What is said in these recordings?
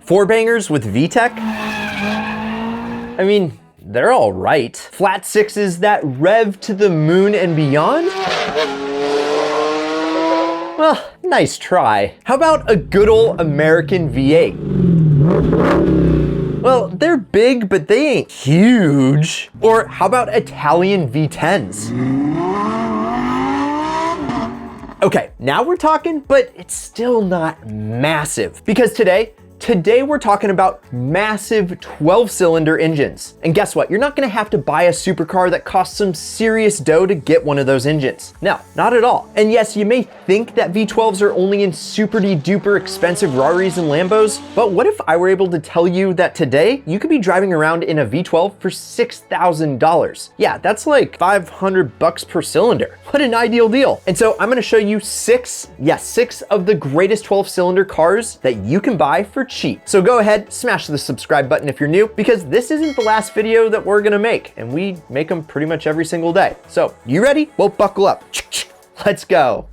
Four bangers with VTEC? I mean, they're all right. Flat sixes that rev to the moon and beyond? Well, nice try. How about a good old American V8? Well, they're big, but they ain't huge. Or how about Italian V10s? Okay, now we're talking, but it's still not massive. Because today we're talking about massive 12-cylinder engines. And guess what? You're not gonna have to buy a supercar that costs some serious dough to get one of those engines. No, not at all. And yes, you may think that V12s are only in super-duper expensive Raris and Lambos, but what if I were able to tell you that today you could be driving around in a V12 for $6,000? Yeah, that's like 500 bucks per cylinder. What an ideal deal. And so I'm gonna show you six of the greatest 12-cylinder cars that you can buy for cheap. So go ahead, smash the subscribe button if you're new, because this isn't the last video that we're gonna make, and we make them pretty much every single day. So you ready? Well, buckle up. Let's go.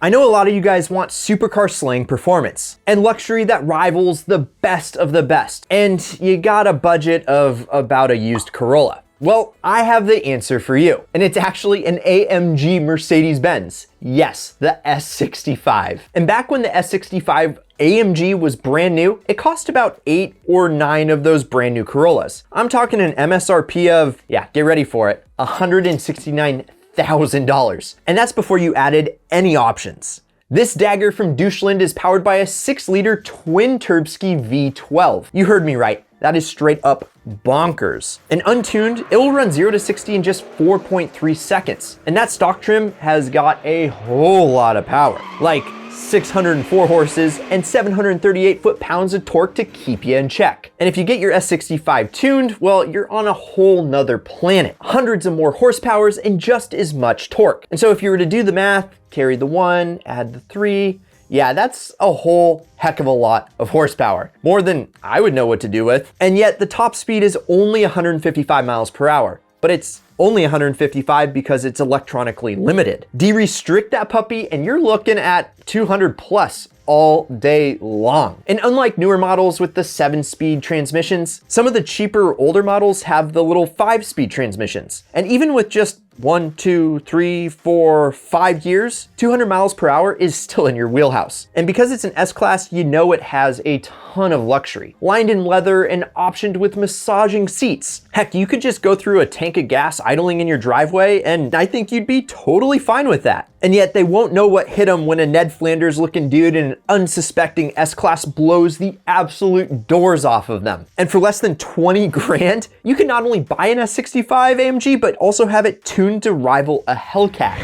I know a lot of you guys want supercar slaying performance and luxury that rivals the best of the best, and you got a budget of about a used Corolla. Well, I have the answer for you, and it's actually an AMG Mercedes-Benz. Yes, the S65. And back when the S65 AMG was brand new, it cost about 8 or 9 of those brand new Corollas. I'm talking an MSRP of, yeah, get ready for it, $169,000. And that's before you added any options. This dagger from Deutschland is powered by a 6-liter twin-turbski V12. You heard me right. That is straight up bonkers. And untuned, it will run 0 to 60 in just 4.3 seconds. And that stock trim has got a whole lot of power, like 604 horses and 738 foot-pounds of torque to keep you in check. And if you get your S65 tuned, well, you're on a whole nother planet. Hundreds of more horsepowers and just as much torque. And so if you were to do the math, carry the 1, add the 3, yeah, that's a whole heck of a lot of horsepower. More than I would know what to do with. And yet the top speed is only 155 miles per hour. But it's only 155 because it's electronically limited. De-restrict that puppy and you're looking at 200 plus all day long. And unlike newer models with the 7-speed transmissions, some of the cheaper older models have the little 5-speed transmissions. And even with just 1, 2, 3, 4, 5 years, 200 miles per hour is still in your wheelhouse. And because it's an S-Class, you know it has a ton of luxury. Lined in leather and optioned with massaging seats. Heck, you could just go through a tank of gas idling in your driveway, and I think you'd be totally fine with that. And yet they won't know what hit them when a Ned Flanders looking dude in an unsuspecting S-Class blows the absolute doors off of them. And for less than 20 grand, you can not only buy an S65 AMG, but also have it tuned to rival a Hellcat.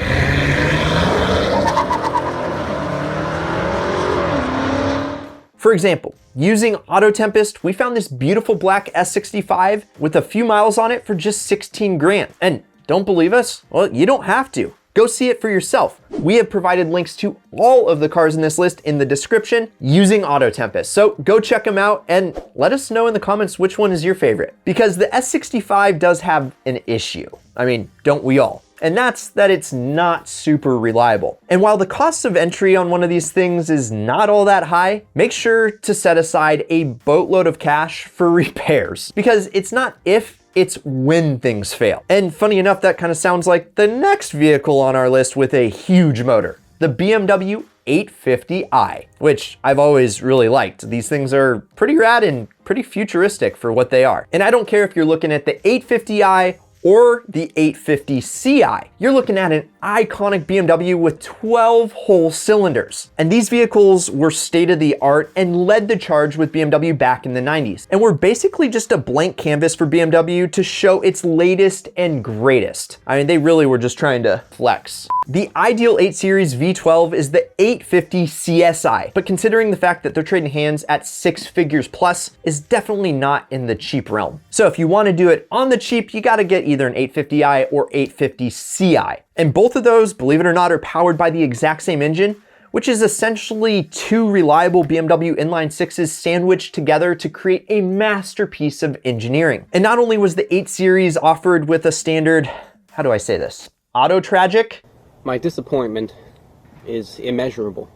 For example, using AutoTEMPEST, we found this beautiful black S65 with a few miles on it for just 16 grand. And don't believe us? Well, you don't have to. Go see it for yourself. We have provided links to all of the cars in this list in the description using AutoTEMPEST. So go check them out and let us know in the comments which one is your favorite. Because the S65 does have an issue. I mean, don't we all? And that's that it's not super reliable. And while the cost of entry on one of these things is not all that high, make sure to set aside a boatload of cash for repairs. Because it's not if, it's when things fail. And funny enough, that kind of sounds like the next vehicle on our list with a huge motor, the BMW 850i, which I've always really liked. These things are pretty rad and pretty futuristic for what they are. And I don't care if you're looking at the 850i or the 850Ci. You're looking at an iconic BMW with 12 whole cylinders. And these vehicles were state of the art and led the charge with BMW back in the 90s. And were basically just a blank canvas for BMW to show its latest and greatest. I mean, they really were just trying to flex. The ideal 8 Series V12 is the 850 CSI, but considering the fact that they're trading hands at 6 figures plus is definitely not in the cheap realm. So if you want to do it on the cheap, you got to get either an 850i or 850Ci. And both of those, believe it or not, are powered by the exact same engine, which is essentially two reliable BMW inline sixes sandwiched together to create a masterpiece of engineering. And not only was the 8 Series offered with a standard, how do I say this? Auto tragic? My disappointment is immeasurable.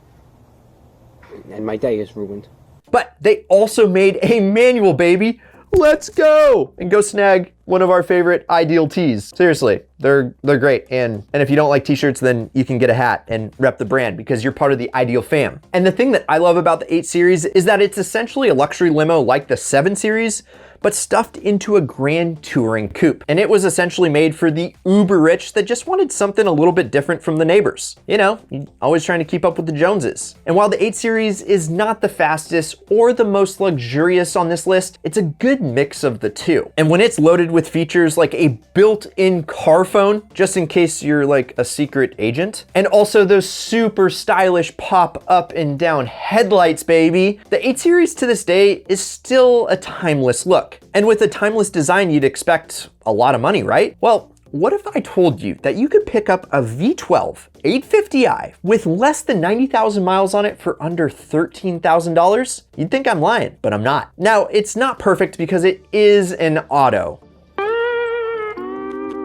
and my day is ruined. But they also made a manual, baby. Let's go and go snag one of our favorite Ideal tees. Seriously, they're great. And if you don't like t-shirts, then you can get a hat and rep the brand because you're part of the Ideal fam. And the thing that I love about the 8 Series is that it's essentially a luxury limo like the 7 Series, but stuffed into a grand touring coupe. And it was essentially made for the uber rich that just wanted something a little bit different from the neighbors. You know, always trying to keep up with the Joneses. And while the 8 Series is not the fastest or the most luxurious on this list, it's a good mix of the two. And when it's loaded with features like a built-in car phone, just in case you're like a secret agent, and also those super stylish pop up and down headlights, baby, the 8 Series to this day is still a timeless look. And with a timeless design, you'd expect a lot of money, right? Well, what if I told you that you could pick up a V12 850i with less than 90,000 miles on it for under $13,000? You'd think I'm lying, but I'm not. Now, it's not perfect because it is an auto.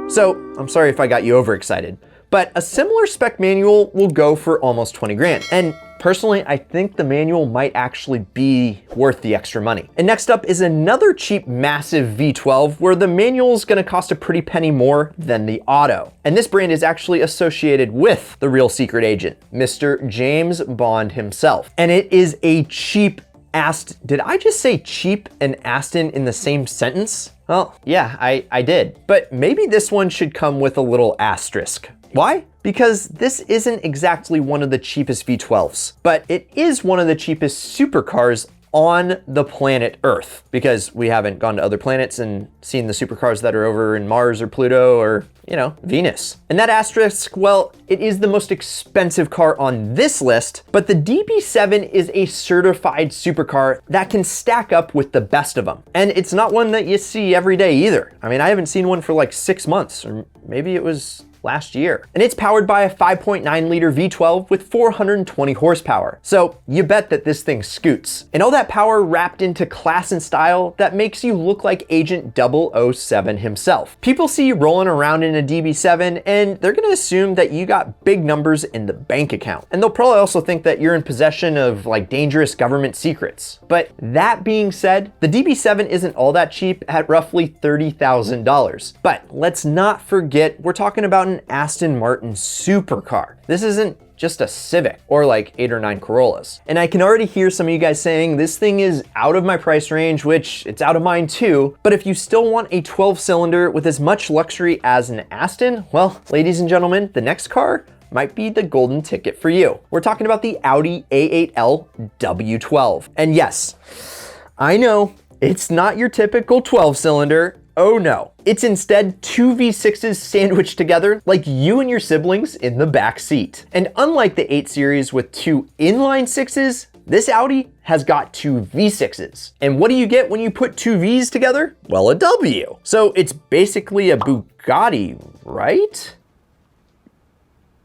So I'm sorry if I got you overexcited, but a similar spec manual will go for almost 20 grand. And personally, I think the manual might actually be worth the extra money. And next up is another cheap, massive V12 where the manual is gonna cost a pretty penny more than the auto. And this brand is actually associated with the real secret agent, Mr. James Bond himself. And it is a cheap Aston. Did I just say cheap and Aston in the same sentence? Well, yeah, I did. But maybe this one should come with a little asterisk. Why? Because this isn't exactly one of the cheapest V12s, but it is one of the cheapest supercars on the planet Earth, because we haven't gone to other planets and seen the supercars that are over in Mars or Pluto or, you know, Venus. And that asterisk, well, it is the most expensive car on this list, but the DB7 is a certified supercar that can stack up with the best of them. And it's not one that you see every day either. I mean, I haven't seen one for like 6 months, or maybe it was last year. And it's powered by a 5.9 liter V12 with 420 horsepower. So you bet that this thing scoots. And all that power wrapped into class and style that makes you look like Agent 007 himself. People see you rolling around in a DB7 and they're gonna assume that you got big numbers in the bank account. And they'll probably also think that you're in possession of like dangerous government secrets. But that being said, the DB7 isn't all that cheap at roughly $30,000. But let's not forget, we're talking about an Aston Martin supercar. This isn't just a Civic or like 8 or 9 Corollas. And I can already hear some of you guys saying this thing is out of my price range, which it's out of mine too. But if you still want a 12-cylinder with as much luxury as an Aston, well, ladies and gentlemen, the next car might be the golden ticket for you. We're talking about the Audi A8L W12. And yes, I know it's not your typical 12-cylinder. Oh no, it's instead 2 V6s sandwiched together like you and your siblings in the back seat. And unlike the 8 Series with 2 inline 6s, this Audi has got 2 V6s. And what do you get when you put 2 Vs together? Well, a W. So it's basically a Bugatti, right?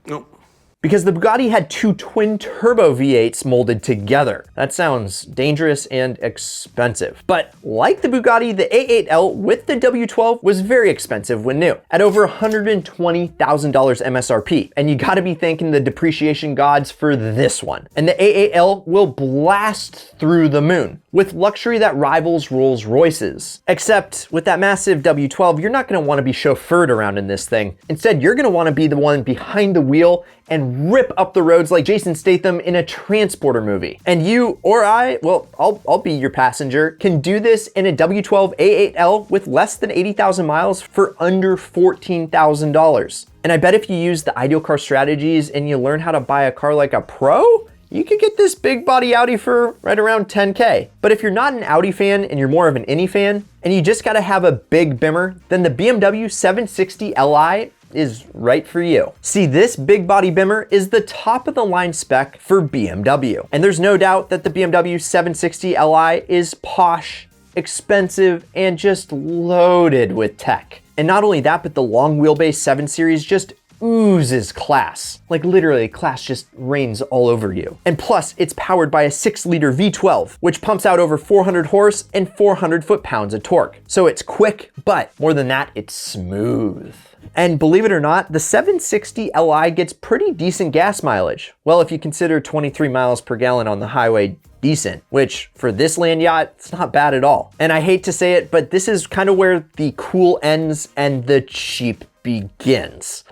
Nope. Because the Bugatti had 2 twin turbo V8s molded together. That sounds dangerous and expensive. But like the Bugatti, the A8L with the W12 was very expensive when new, at over $120,000 MSRP. And you gotta be thanking the depreciation gods for this one. And the A8L will blast through the moon with luxury that rivals Rolls Royces. Except with that massive W12, you're not gonna wanna be chauffeured around in this thing. Instead, you're gonna wanna be the one behind the wheel and rip up the roads like Jason Statham in a Transporter movie. And you or I, well, I'll be your passenger, can do this in a W12 A8L with less than 80,000 miles for under $14,000. And I bet if you use the Ideal Car strategies and you learn how to buy a car like a pro, you could get this big body Audi for right around 10K. But if you're not an Audi fan and you're more of an Inny fan, and you just gotta have a big BIMMER, then the BMW 760 Li is right for you. See, this big body BIMMER is the top of the line spec for BMW. And there's no doubt that the BMW 760 Li is posh, expensive, and just loaded with tech. And not only that, but the long wheelbase 7 Series just oozes class. Like literally, class just rains all over you. And plus, it's powered by a 6-liter V12, which pumps out over 400 horse and 400 foot-pounds of torque. So it's quick, but more than that, it's smooth. And believe it or not, the 760 Li gets pretty decent gas mileage. Well, if you consider 23 miles per gallon on the highway decent, which for this land yacht, it's not bad at all. And I hate to say it, but this is kind of where the cool ends and the cheap begins.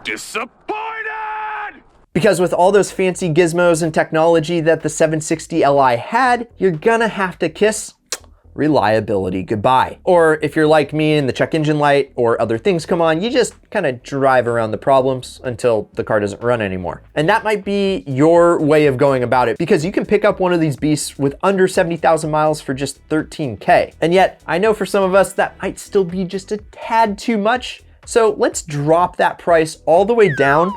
Disappointed! Because with all those fancy gizmos and technology that the 760 Li had, you're gonna have to kiss reliability goodbye. Or if you're like me and the check engine light or other things come on, you just kind of drive around the problems until the car doesn't run anymore. And that might be your way of going about it, because you can pick up one of these beasts with under 70,000 miles for just 13K. And yet I know for some of us that might still be just a tad too much. So let's drop that price all the way down,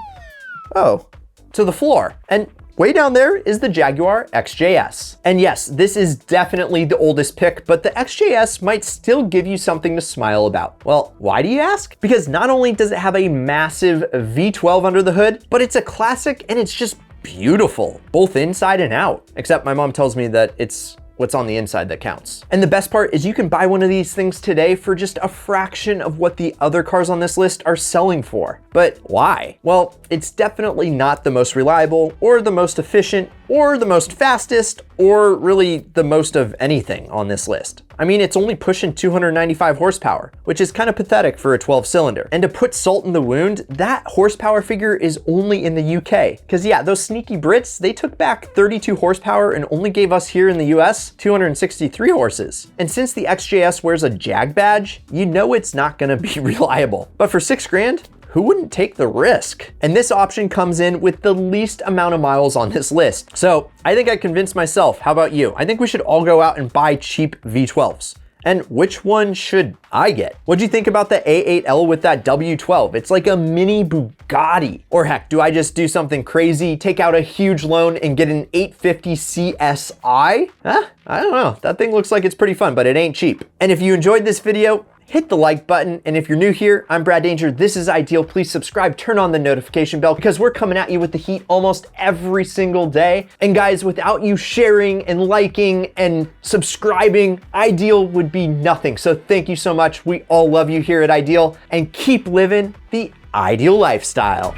to the floor. And way down there is the Jaguar XJS. And yes, this is definitely the oldest pick, but the XJS might still give you something to smile about. Well, why do you ask? Because not only does it have a massive V12 under the hood, but it's a classic and it's just beautiful, both inside and out. Except my mom tells me that it's what's on the inside that counts. And the best part is you can buy one of these things today for just a fraction of what the other cars on this list are selling for. But why? Well, it's definitely not the most reliable or the most efficient or the most fastest or really the most of anything on this list. I mean, it's only pushing 295 horsepower, which is kind of pathetic for a 12-cylinder. And to put salt in the wound, that horsepower figure is only in the UK. Because yeah, those sneaky Brits, they took back 32 horsepower and only gave us here in the US 263 horses. And since the XJS wears a JAG badge, you know it's not gonna be reliable. But for $6 grand, who wouldn't take the risk? And this option comes in with the least amount of miles on this list. So I think I convinced myself. How about you? I think we should all go out and buy cheap V12s. And which one should I get? What'd you think about the A8L with that W12? It's like a mini Bugatti. Or heck, do I just do something crazy, take out a huge loan and get an 850 CSI? Huh? I don't know. That thing looks like it's pretty fun, but it ain't cheap. And if you enjoyed this video, hit the like button. And if you're new here, I'm Brad Danger. This is Ideal. Please subscribe, turn on the notification bell, because we're coming at you with the heat almost every single day. And guys, without you sharing and liking and subscribing, Ideal would be nothing. So thank you so much. We all love you here at Ideal, and keep living the ideal lifestyle.